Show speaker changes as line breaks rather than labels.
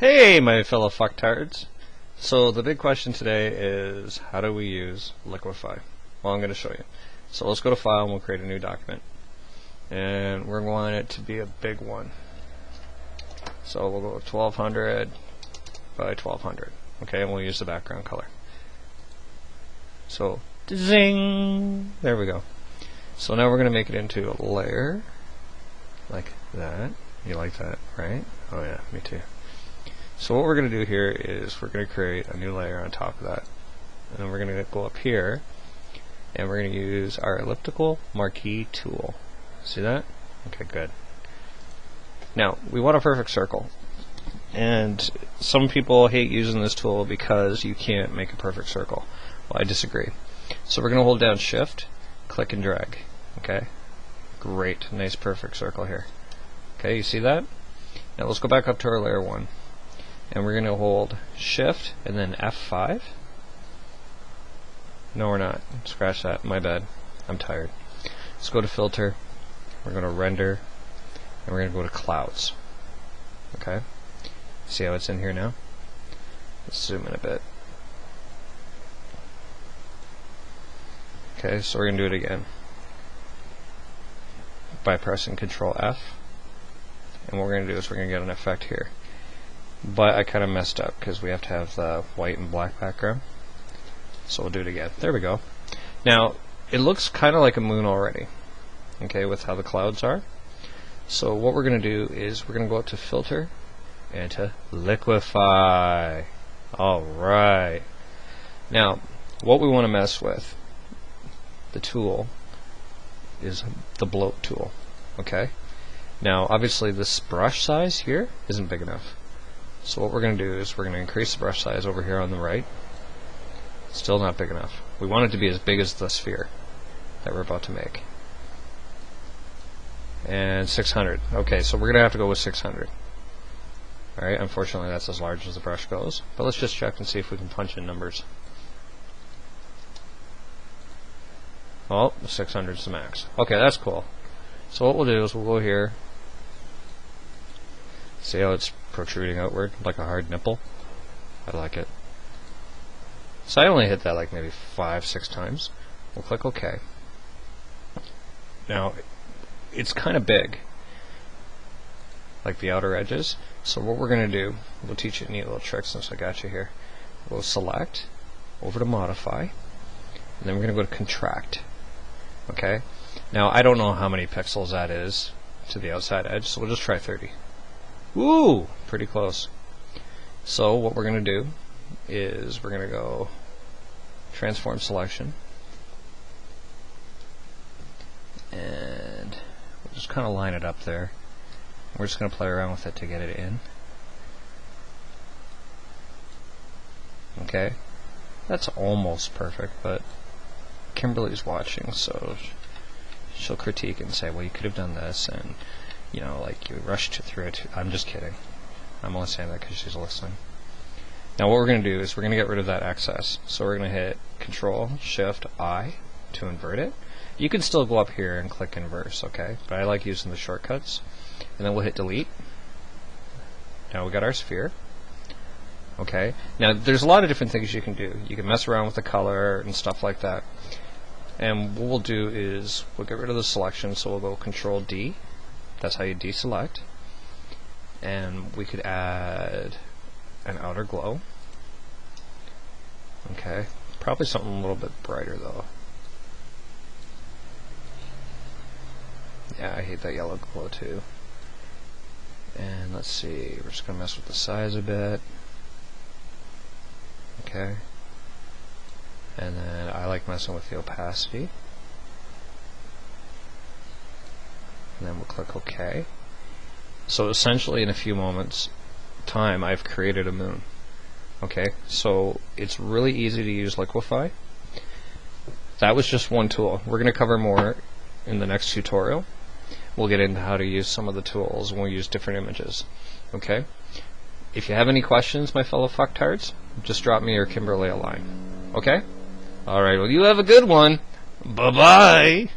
Hey, my fellow fucktards. So the big question today is, how do we use Liquify? Well, I'm going to show you. So let's go to File and we'll create a new document. And we're going it to be a big one. So we'll go 1200 by 1200. Okay, and we'll use the background color. So, zing! There we go. So now we're going to make it into a layer, like that. You like that, right? Oh yeah, me too. So what we're going to do here is we're going to create a new layer on top of that. And then we're going to go up here, and we're going to use our elliptical marquee tool. See that? Okay, good. Now, we want a perfect circle. And some people hate using this tool because you can't make a perfect circle. Well, I disagree. So we're going to hold down Shift, click and drag. Okay? Great. Nice perfect circle here. Okay, you see that? Now let's go back up to our layer 1. And we're going to hold Shift and then F5. No, we're not. Scratch that. My bad. I'm tired. Let's go to Filter. We're going to Render. And we're going to go to Clouds. Okay? See how it's in here now? Let's zoom in a bit. Okay, so we're going to do it again by pressing Control F. And what we're going to do is we're going to get an effect here. But I kind of messed up because we have to have the white and black background. So we'll do it again. There we go. Now, it looks kind of like a moon already, okay, with how the clouds are. So what we're going to do is we're going to go up to Filter and to Liquify. Alright. Now, what we want to mess with, the tool, is the bloat tool. Okay? Now, obviously this brush size here isn't big enough. So what we're going to do is we're going to increase the brush size over here on the right. Still not big enough. We want it to be as big as the sphere that we're about to make. And 600. Okay, so we're going to have to go with 600. Alright, unfortunately that's as large as the brush goes. But let's just check and see if we can punch in numbers. Oh, 600 is the max. Okay, that's cool. So what we'll do is we'll go here. See how it's protruding outward like a hard nipple? I like it. So I only hit that like maybe 5-6 times. We'll click OK. Now, it's kind of big, like the outer edges. So what we're going to do, we'll teach you a neat little trick since I got you here. We'll select, over to Modify, and then we're going to go to Contract. Okay? Now, I don't know how many pixels that is to the outside edge, so we'll just try 30. Woo! Pretty close. So what we're going to do is we're going to go Transform Selection, and we'll just kind of line it up there. We're just going to play around with it to get it in. Okay, that's almost perfect, but Kimberly's watching, so she'll critique and say, well, you could have done this, and you know, like you rushed through it. I'm just kidding. I'm only saying that because she's listening. Now what we're going to do is we're going to get rid of that excess. So we're going to hit Control Shift I to invert it. You can still go up here and click Inverse, okay? But I like using the shortcuts. And then we'll hit Delete. Now we got our sphere. Okay. Now there's a lot of different things you can do. You can mess around with the color and stuff like that. And what we'll do is we'll get rid of the selection. So we'll go Control D. That's how you deselect. And we could add an outer glow. Okay. Probably something a little bit brighter though. Yeah, I hate that yellow glow too. And let's see, we're just going to mess with the size a bit. Okay. And then I like messing with the opacity. And then we'll click OK. So essentially in a few moments time I've created a moon. Okay, so it's really easy to use Liquify. That was just one tool. We're going to cover more in the next tutorial. We'll get into how to use some of the tools and we'll use different images. Okay? If you have any questions, my fellow fucktards, just drop me or Kimberly a line. Okay? Alright, well you have a good one. Bye-bye!